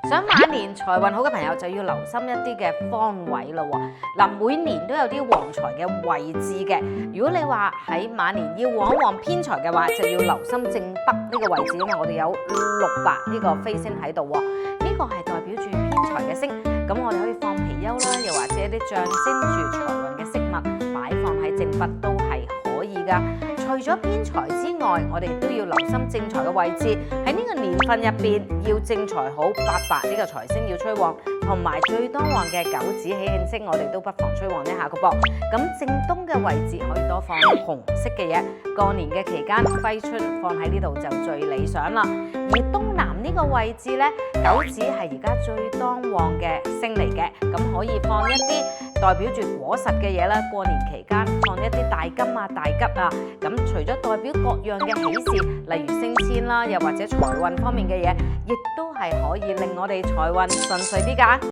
想馬年財運好嘅朋友就要留心一啲嘅方位咯喎。嗱，每年都有啲旺財嘅位置嘅。如果你話喺馬年要旺一旺偏財嘅話，就要留心正北呢個位置，因為我哋有6白呢個飛星喺度喎。呢個係代表住偏財嘅星，咁我哋可以放貔貅啦，又或者一啲象徵住財運嘅飾物擺放喺正北都係可以噶。除咗偏財之外，我哋都要留心正財嘅位置。喺呢個年份入邊，要正財好，8白呢個財星要催旺，同埋最多旺嘅九紫喜慶星，我哋都不妨催旺一下個噃。咁正東嘅位置可以多放紅色嘅嘢，過年嘅期間揮春放喺呢度就最理想啦。而東南呢個位置呢，九紫係而家最當旺嘅星嚟嘅，咁可以放一啲代表住果實嘅嘢啦。過年期間放一啲大金啊、大吉啊，咁除咗代表各樣嘅喜事，例如升遷啦，又或者財運方面嘅嘢，亦都係可以令我哋財運順遂啲㗎。